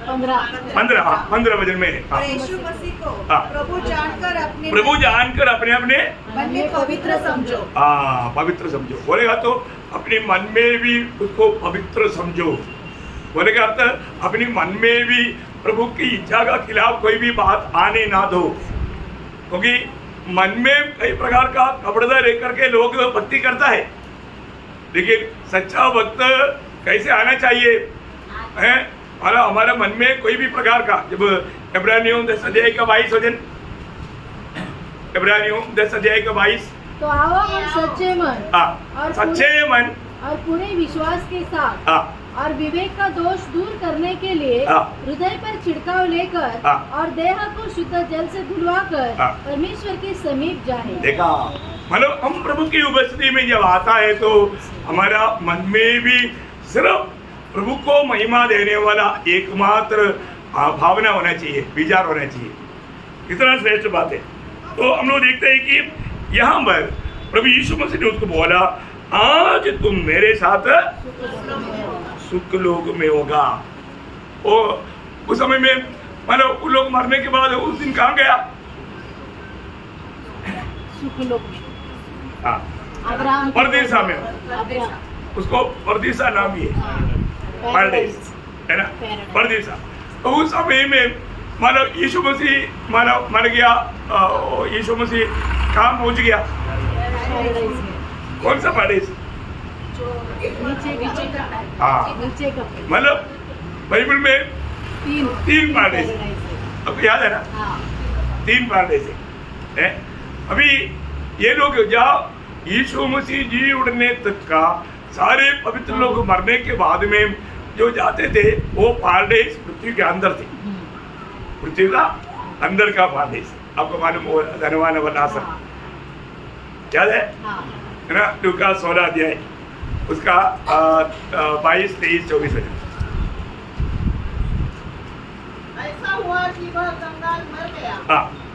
15 वचन में है। और यीशु मसीह को प्रभु जानकर अपने मन में पवित्र समझो। पवित्र समझो बोलेगा तो अपने मन में भी उसको पवित्र समझो। बोलेगा अर्थ अपने मन में भी प्रभु की इच्छा का खिलाफ कोई भी बात आने ना दो, क्योंकि मन में कई प्रकार का कपड़ा लेकर के लोग भक्ति करता है, लेकिन सच्चा भक्त कैसे आना चाहिए है? हमारा मन में कोई भी प्रकार का, जब इब्रानियों 10 अध्याय का 22 वचन, इब्रानियों 10 अध्याय का 22, तो आओ हम सच्चे मन और पूरे विश्वास के साथ और विवेक का दोष दूर करने के लिए हृदय पर छिड़काव लेकर और देह को शुद्ध जल से धुलवाकर परमेश्वर के समीप जाए। देखा, मतलब हम प्रभु की उपस्थिति में जब आता है तो हमारा मन में भी सिर्फ प्रभु को महिमा देने वाला एकमात्र भावना होना चाहिए, विचार होना चाहिए। इतना श्रेष्ठ बात है। तो हम लोग देखते हैं कि यहाँ पर प्रभु यीशु मसीह ने उसको बोला, आज तुम मेरे साथ सुख लोक में होगा। और उस समय में मतलब उन लोग मरने के बाद उस दिन कहाँ गया? परदेसा में, उसको परदेसा नाम ही है, पैराडाइज है ना, परदेसा। तो उस समय में मानो यीशु मसीह मर गया, यीशु मसीह कहाँ पहुँच गया? कौन सा पैराडाइज? मतलब बाइबल में 3 पैराडाइज, आपको याद है ना? 3 पैराडाइज है। अभी ये लोग जहाँ यीशु मसीह जी उड़ने तक का सारे पवित्र लोग मरने के बाद में जो जाते थे वो पारडेस पृथ्वी के अंदर थे, पृथ्वी का अंदर का पारडेस। आपको मालूम हो धनवान वनासर याद है ना? लूका 16 अध्याय उसका 22, 23, 24 में ऐसा हुआ कि वह कंगाल मर गया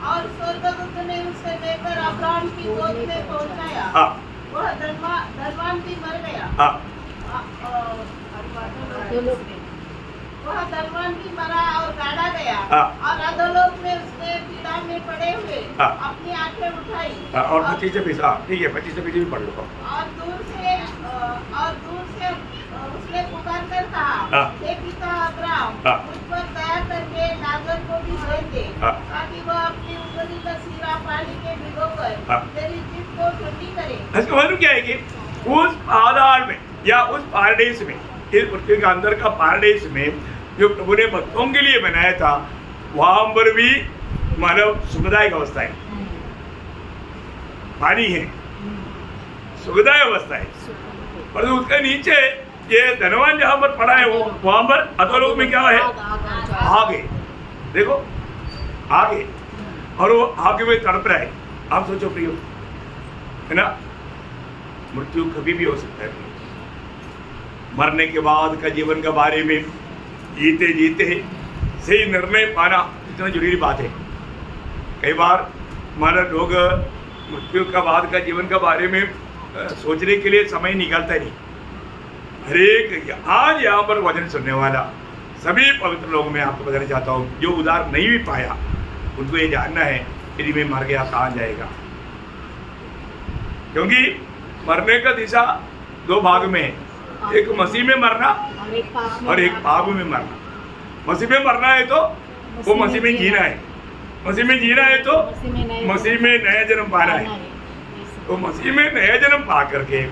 और स्वर्गदूत ने उसे लेकर अब्राहम की गोद में पहुंचाया। वह धनवान भी मर गया। वह धनवान भी मरा और गाड़ा गया और अधोलोक में उसने पीड़ा में पड़े हुए अपनी आंखें उठाई और 25 ठीक है 25 भी पढ़ लो। और दूर से उसने पुकार कर कहा, हे पिता अब्राहम, मुझ पर दया करके लाजर को भी भेज दे ताकि वह अपनी उंगली का सिरा पानी में भिगोकर मेरी जीभ को ठंडी करे। इसका मतलब क्या है कि उस आधार में या उस पारडेस में, इस पृथ्वी के अंदर का पारडेस में जो प्रभु ने भक्तों के लिए बनाया था, वहां पर भी मानव सुखदायक अवस्था है, पानी है, सुखदायक अवस्था है। पर उसके नीचे ये धनवान जहां पर पड़ा है वहां पर अधोलोक में क्या है? आगे देखो, आगे, और वो आगे में तड़प रहा है। आप सोचो प्रियो, है ना? मृत्यु कभी भी हो सकता है। मरने के बाद का जीवन के बारे में जीते जीते सही निर्णय पाना इतना जरूरी बात है। कई बार हमारा लोग मृत्यु का बाद का जीवन के बारे में सोचने के लिए समय निकालता नहीं। हरेक आज यहाँ पर वचन सुनने वाला सभी पवित्र लोगों में आपको बताना चाहता हूँ, जो उद्धार नहीं भी पाया उनको ये जानना है यदि मैं मर गया कहाँ जाएगा। क्योंकि मरने का दिशा दो भाग में है, एक मसीह में मरना और एक पाप में मरना। मसीह में मरना है तो वो मसीह में जीना है, मसीह में जीना है तो मसीह में नया जन्म पाना है। तो मसीह में नया जन्म पा करके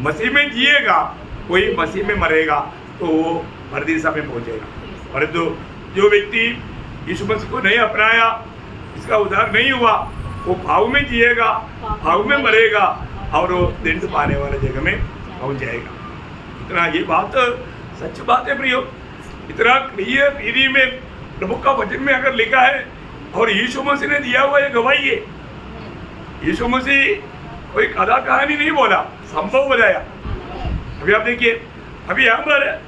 मसीह में जिएगा, कोई मसीह में मरेगा तो वो परदेसा में पहुंचेगा। परंतु जो व्यक्ति यीशु मसीह को नहीं अपनाया, इसका उद्धार नहीं हुआ, वो भाव में जिएगा, भाव में मरेगा और वो दंड पाने वाले जगह में पहुंच जाएगा। इतना ये बात सच बात है प्रियो, इतना क्लियर रीति में प्रभु का वचन में अगर लिखा है और यीशु मसीह ने दिया हुआ ये गवाही है। यीशु मसीह कोई कथा कहानी नहीं बोला, संभव बताया। अभी आप देखिए, अभी यहाँ पर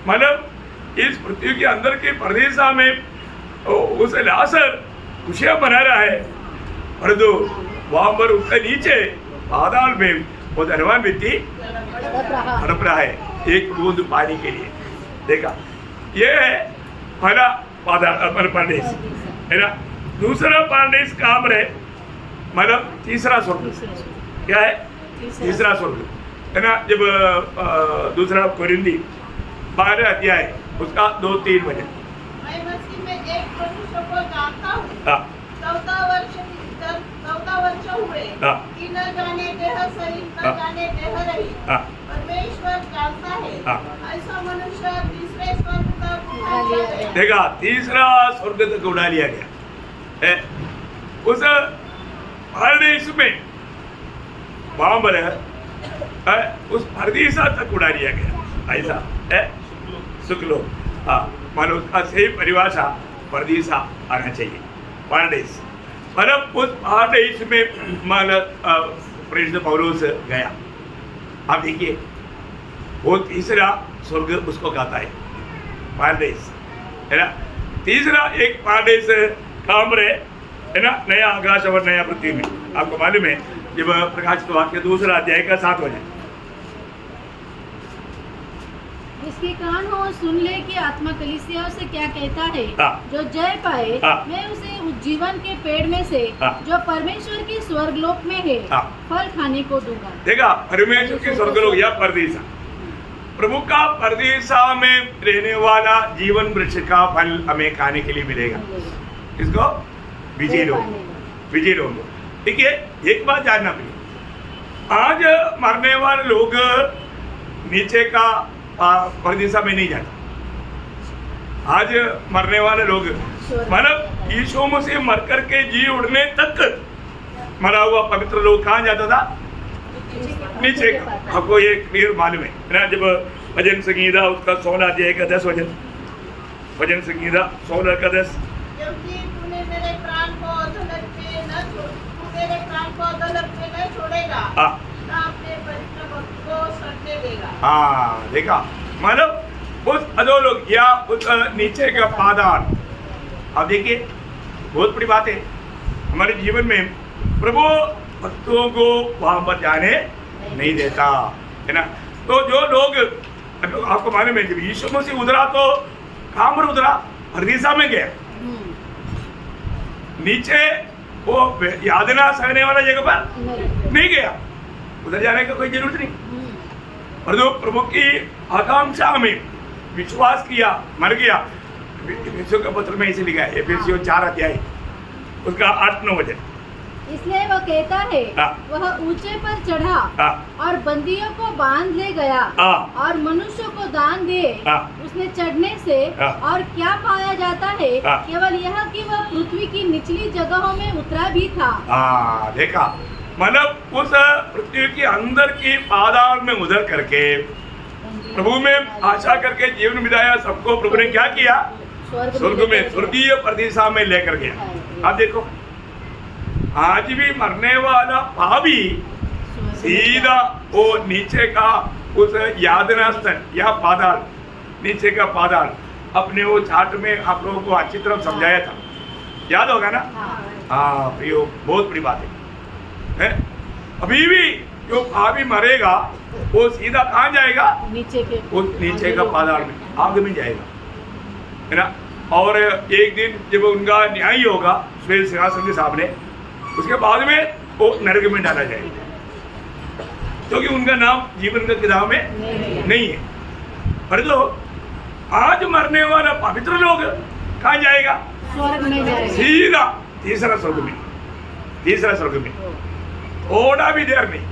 मतलब इस पृथ्वी के अंदर के परदेसा में उस लाजर खुशियां मना रहा है, परंतु वहां पर उसके नीचे पाताल में वो धनवान व्यक्ति तड़प रहा है एक बूंद पानी के लिए। देखा, ये है पहला परदेश, है ना? दूसरा परदेश कहाँ पर है? मतलब तीसरा स्वर्ग। क्या है? तीसरा स्वर्ग, है ना? जब दूसरा कोरिन्थी 12 अध्याय उसका 2-3 वचन। मैं मसीह में एक मनुष्य को जानता हूँ, 14 वर्ष हुए कि न जाने देह सहित न जाने देह रहित परमेश्वर जानता है। ऐसा मनुष्य तीसरे स्वर्ग तक उठा लिया गया। देखा, तीसरा स्वर्ग तक उड़ा लिया गया है। उस परदेश में वहां पर उस परदेसा तक उड़ा लिया गया। ऐसा है शुक्लो, हाँ, मानो उसका सही परिभाषा परदेसा आना चाहिए, परदेश। मतलब उस परदेश में मतलब प्रेरित पौलुस गया। आप देखिए, वो तीसरा स्वर्ग उसको कहता है परदेश, है ना? तीसरा एक परदेश काम रहे, है ना? नया आकाश और नया पृथ्वी में। आपको मालूम है जब प्रकाशित वाक्य 2 अध्याय का 7 वचन, इसके कान हो सुन ले कि आत्मा कलीसियाओं से क्या कहता है। जो जय पाए मैं उसे जीवन के पेड़ में से जो परमेश्वर के स्वर्गलोक में है फल खाने को दूंगा। देखा, परमेश्वर के स्वर्गलोक या परदेसा, प्रभु का परदेसा में रहने वाला जीवन वृक्ष का फल हमें खाने के लिए मिलेगा। इसको विजय लोग। ठीक है, एक बात जानना पड़ेगा, आज मरने वाले लोग नीचे का परदेसा में नहीं जाता। आज मरने वाले लोग मतलब यीशु मसीह मर करके जी उड़ने तक मरा हुआ पवित्र लोग कहाँ जाता था? नीचे का आपको ये क्लियर मालूम है ना। जब भजन संगीता उसका 16 अध्याय का 10 वचन, भजन संगीता 16 का 10। क्योंकि तूने मेरे प्राण को अधोलोक में न छोड़, तू मेरे प्राण को अधोलोक में न छोड़ेगा, हाँ न अपने पवित्र भक्त को सड़ने देगा। हाँ, देखा मतलब उस अधोलोक या उस नीचे का पाताल। अब देखिए बहुत बड़ी बात है हमारे जीवन में, प्रभु भक्तों को वहां पर जाने नहीं देता है ना। तो जो लोग, आपको मालूम है जब यीशु मसीह उतरा तो कहां पर उतरा? हरदीसा में गया, नीचे वो यातना सहने वाला जगह पर नहीं गया, उधर जाने का कोई जरूरत नहीं। और जो प्रभु की आकांक्षा में विश्वास किया, मर गया। एफेसियों का पत्र में इसे लिखा है, एफेसियों 4 अध्याय उसका 8-9 वचन। इसलिए वह कहता है, वह ऊंचे पर चढ़ा और बंदियों को बांध ले गया और मनुष्य को दान दे। उसने चढ़ने से और क्या पाया जाता है? केवल यह कि वह पृथ्वी की निचली जगहों में उतरा भी था। देखा मतलब उस पृथ्वी के अंदर की पाताल में उतर करके प्रभु में आशा करके जीवन बिताया। सबको प्रभु ने क्या किया? स्वर्ग में, स्वर्गीय परदेशा में लेकर गया। आप देखो आज भी मरने वाला पापी सीधा वो नीचे का उस यातना स्थल या पाताल, नीचे का पाताल अपने वो चार्ट में आप लोगों को अच्छी तरह समझाया था, याद होगा ना? हाँ प्रियो, बहुत बड़ी बात है। अभी भी जो पापी मरेगा वो सीधा कहाँ जाएगा? नीचे के, उस नीचे का पाताल में, आग में जाएगा, है ना। और एक दिन जब उनका न्याय होगा श्वेत सिंहासन के सामने, उसके बाद में वो नरक में डाला जाएगा, क्योंकि उनका नाम जीवन का किताब में नहीं है। पर जो आज मरने वाला पवित्र लोग कहाँ जाएगा? स्वर्ग में जाएगा, सीधा तीसरा स्वर्ग में, तीसरा स्वर्ग में, थोड़ा भी देर नहीं,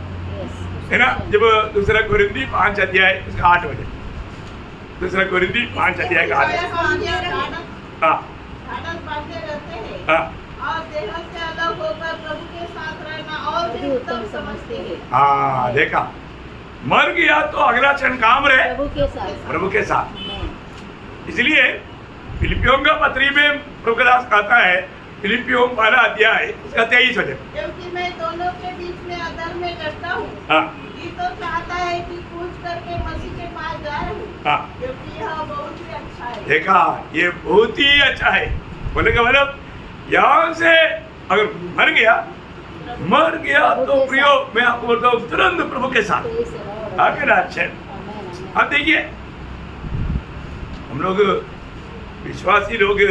है ना। जब दूसरा कोरिन्थी 5 अध्याय उसका 8 वचन, दूसरा कोरिन्थी 5 अध्याय का 8। और देह से अलग होकर प्रभु के साथ रहना और भी उत्तम समझते हैं। हाँ देखा, मर गया तो अगला क्षण काम रहे प्रभु के साथ, प्रभु के साथ। इसलिए फिलिपियों का पत्री में प्रभु दास कहता है, फिलिपियों 12 अध्याय उसका 23 वचन, क्योंकि मैं दोनों के बीच में अधर में लड़ता हूँ। ये तो चाहता है कि कूच करके मसीह के पास जा रहूं, क्योंकि यह बहुत ही अच्छा है। देखा, ये बहुत ही अच्छा है। बोले का मतलब यहाँ से अगर मर गया तो प्रियो मैं आपको बोलता हूँ तुरंत प्रभु के साथ आगे अच्छे। अब देखिए हम लोग विश्वासी लोग,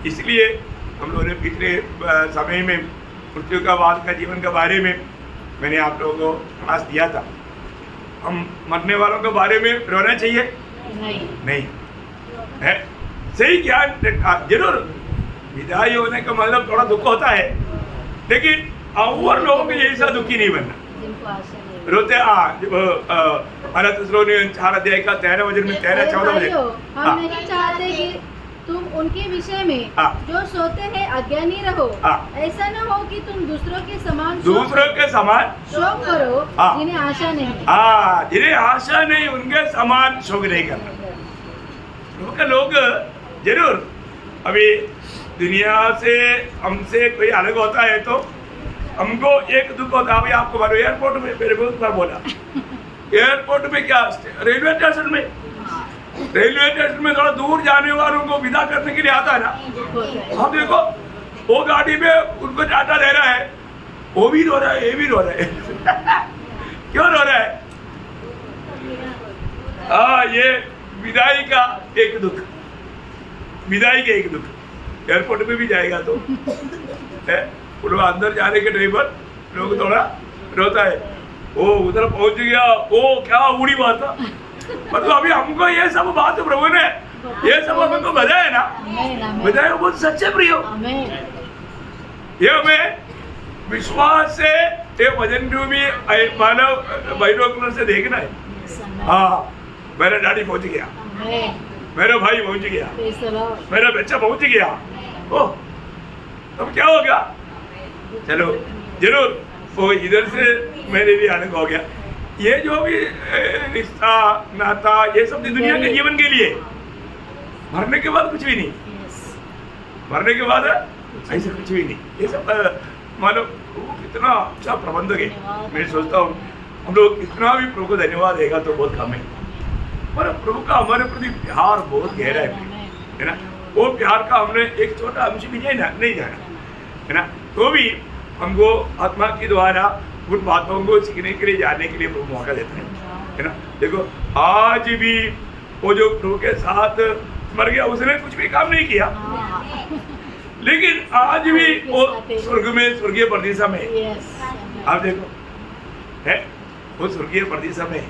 इसलिए हम लोगों ने पिछले समय में मृत्यु का बाद का जीवन के बारे में मैंने आप लोगों को क्लास दिया था। हम मरने वालों के बारे में रोना चाहिए? नहीं है, सही ज्ञान जरूर विदाई होने का मतलब थोड़ा दुख होता है, लेकिन और लोगों के जैसा दुखी नहीं बनना। रोते हमारा 4 अध्याय का 13 वचन में 13-14 वचन, हम नहीं चाहते कि तुम उनके विषय में जो सोते हैं अज्ञानी रहो। ऐसा न हो कि तुम दूसरों के समान शोक करो जिन्हें आशा नहीं। जिन्हें आशा नहीं उनके समान शोक नहीं करना। लोग जरूर अभी दुनिया से हमसे कोई अलग होता है तो हमको एक दुख होता है। अभी आपको मालूम एयरपोर्ट में मेरे बहुत बार बोला, एयरपोर्ट में क्या, रेलवे स्टेशन में थोड़ा दूर जाने वालों को विदा करने के लिए आता है ना। हम देखो वो गाड़ी में उनको टाटा दे रहा है, वो भी रो रहा है, ये भी रो रहा है। क्यों रो रहा है? ये विदाई का एक दुख, विदाई का एक दुख। एयरपोर्ट में भी जाएगा तो वो लोग अंदर जाने के ड्राइवर लोग थोड़ा रोता है, वो उधर पहुंच गया, वो क्या उड़ी बात था। मतलब अभी हमको ये सब बात प्रभु ने ये सब हमको बजाया ना, बजाया बहुत सच्चे प्रियो। ये हमें विश्वास से ये वजन भी मानव बाइनोकुलर से देखना है। हाँ, मेरा डैडी पहुंच गया, मेरा भाई पहुंच गया, मेरा बच्चा पहुंच गया। ओह, अब क्या होगा? चलो जरूर वो इधर से मेरे लिए अनुभव हो गया। ये जो भी रिश्ता नाता ये सब दुनिया के जीवन के लिए, मरने के बाद कुछ भी नहीं, मरने के बाद ऐसा कुछ भी नहीं। ये सब मानो कितना अच्छा प्रबंधक है। मैं सोचता हूँ हम लोग कितना भी प्रभु को धन्यवाद देगा तो बहुत कम है, पर प्रभु का हमारे प्रति प्यार बहुत गहरा है ना। वो प्यार का हमने एक छोटा अंश भी नहीं जाना है ना, तो भी हमको आत्मा के द्वारा उन बातों को सीखने के लिए, जानने के लिए प्रभु मौका देता है ना। देखो आज भी वो जो प्रभु के साथ मर गया, उसने कुछ भी काम नहीं किया, लेकिन आज भी वो स्वर्ग में, स्वर्गीय परदेशा में, आप देखो है वो स्वर्गीय परदेशा में।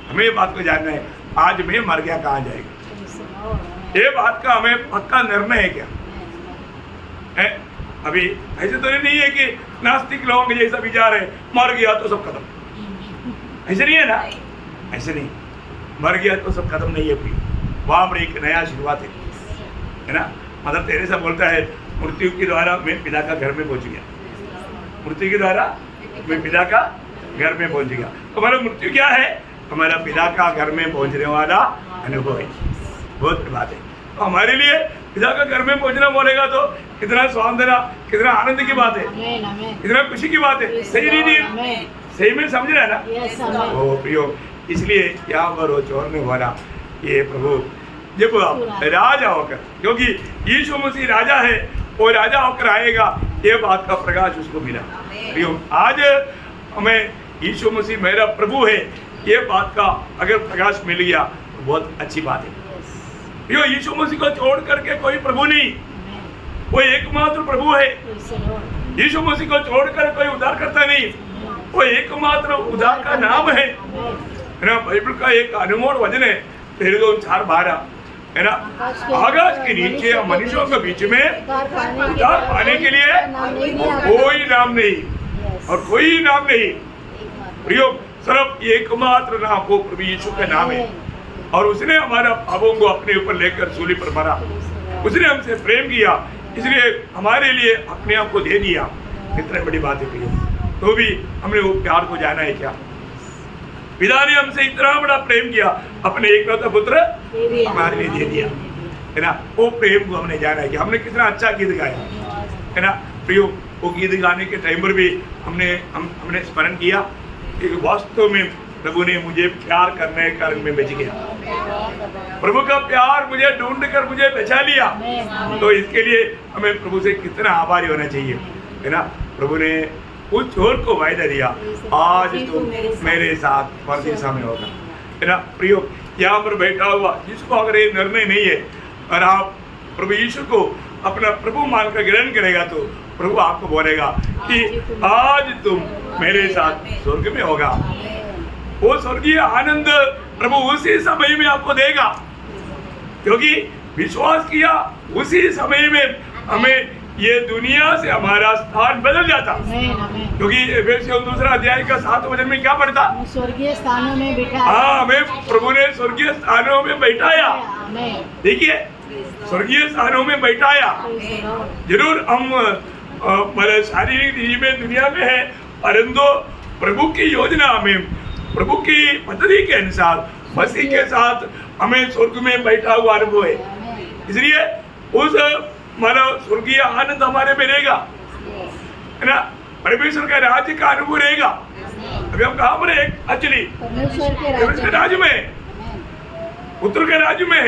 हमें ये बात को जानना है, आज मैं मर गया कहाँ जाएगा, ये बात का हमें पक्का निर्णय है क्या है। अभी ऐसे तो नहीं है कि नास्तिक लोगों के जैसा विचार है, मर गया तो सब खत्म, ऐसे नहीं है ना, ऐसे नहीं, मर गया तो सब खत्म नहीं है, वहां पर एक नया शुरुआत है ना। मदर तेरेसा बोलता है, मृत्यु के द्वारा मैं पिता का घर में पहुंच गया, मृत्यु के द्वारा मैं पिता का घर में पहुंच गया। तो हमारा मृत्यु क्या है, हमारा पिता का घर में पहुंचने वाला अनुभव है, बहुत बात है। तो हमारे लिए पिता का घर में पहुंचना बोलेगा तो कितना स्वांतना, कितना आनंद की बात है, कितना खुशी की बात है, सही नहीं, सही में समझ रहा है ना। ओ प्रियो, इसलिए यहाँ पर वो चोर ने बोला, ये प्रभु जब राजा होकर, क्योंकि यीशु मसीह राजा है, वो राजा होकर आएगा, ये बात का प्रकाश उसको मिला। प्रियो, आज हमें यीशु मसीह मेरा प्रभु है, ये बात का अगर प्रकाश मिल गया तो बहुत अच्छी बात है। प्रियो, यीशु मसीह को छोड़ करके कोई प्रभु नहीं, वो एकमात्र प्रभु है। यीशु मसीह को छोड़कर कोई उद्धार करता नहीं, वो एकमात्र उद्धार का नाम है ना। बाइबल का एक अनमोल वचन है, 4:12 है ना, आकाश के नीचे मनुष्यों के बीच में उद्धार पाने के लिए कोई नाम नहीं और कोई नाम नहीं। प्रियो, सिर्फ एकमात्र नाम वो प्रभु यीशु का नाम है, और उसने हमारा पापों को अपने ऊपर लेकर सूली पर मरा, उसने हमसे प्रेम किया, इसलिए हमारे लिए अपने आप को दे दिया। कितनी बड़ी बात है प्रियो। तो भी हमने वो प्यार को जाना है क्या, पिता ने हमसे इतना बड़ा प्रेम किया, अपने एकलौता पुत्र हमारे लिए दे दिया है ना। वो प्रेम को हमने जाना है कि हमने कितना अच्छा गीत गाया है ना। प्रियो, वो गीत गाने के टाइम पर भी हमने स्मरण किया कि वास्तव में प्रभु ने मुझे प्यार करने के कारण मैं बच गया, प्रभु का प्यार मुझे ढूंढ कर मुझे बचा लिया। तो इसके लिए हमें प्रभु से कितना आभारी होना चाहिए है ना। प्रभु ने उस चोर को वायदा दिया, आज तुम मेरे साथ परदेशा में होगा है ना। प्रियो, यहाँ पर बैठा हुआ जिसको अगर ये निर्णय नहीं है और आप प्रभु यीशु को अपना प्रभु मानकर ग्रहण करेगा, तो प्रभु आपको बोलेगा कि आज तुम मेरे साथ स्वर्ग में होगा। वो स्वर्गीय आनंद प्रभु उसी समय में आपको देगा, क्योंकि विश्वास किया उसी समय में हमें ये दुनिया से हमारा स्थान बदल जाता। क्योंकि एफेसियों 2 अध्याय का 7 वचन में क्या पढ़ता, स्वर्गीय स्थानों में बिठाया। हाँ, हमें प्रभु ने स्वर्गीय स्थानों में बैठाया। देखिए, स्वर्गीय स्थानों में बैठाया। जरूर हम मतलब शारीरिक में दुनिया में है, परंतु प्रभु की योजना में, प्रभु की पद्धति के अनुसार मसीह के साथ हमें स्वर्ग में बैठा हुआ अनुभव है। इसलिए उस मानव स्वर्गीय आनंद हमारे में रहेगा है ना। परमेश्वर का राज्य का अनुभव रहेगा। अभी हम कहाँ पर है, एक्चुअली परमेश्वर के राज्य में, पुत्र के राज्य में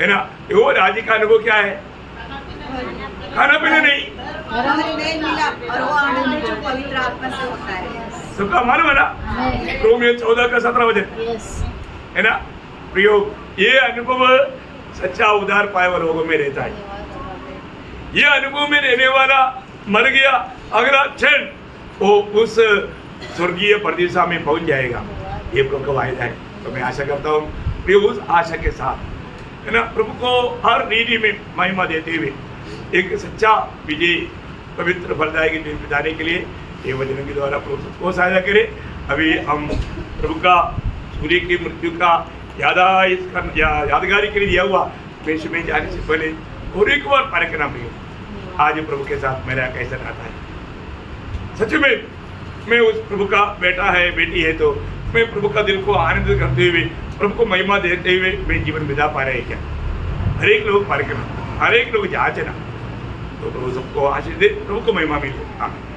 है ना। वो राज्य का अनुभव क्या है, खाना पीना नहीं, और वो आनंद जो पवित्र आत्मा से होता है, सबका मालूम है ना। रोमियो 14 का 17 वचन है ना। प्रियो, ये अनुभव सच्चा उद्धार पाए वाले लोगों में रहता है। ये अनुभव में रहने वाला मर गया, अगला क्षण वो उस स्वर्गीय परदेशा में पहुंच जाएगा। ये प्रभु का वायदा है। तो मैं आशा करता हूँ प्रियो, उस आशा के साथ है ना, प्रभु को हर रीति में महिमा देते हुए एक सच्चा विजय पवित्र फलदायक जीवन बिताने के लिए ये वचनों के द्वारा प्रभु को साझा करें। अभी हम प्रभु का सूर्य की मृत्यु का यादगारी के लिए दिया हुआ पेश में जाने से पहले और एक बार पारे करना प्रियो, आज प्रभु के साथ मेरा कैसा नाता है। सच में मैं उस प्रभु का बेटा है, बेटी है, तो मैं प्रभु का दिल को आनंदित करते हुए, प्रभु को महिमा देते हुए मैं जीवन बिता पा रहे हैं क्या? हर एक लोग कार्यक्रम, हर एक लोग जांचना, तो प्रभु सबको आशीष दे, प्रभु को महिमा मिले। हाँ।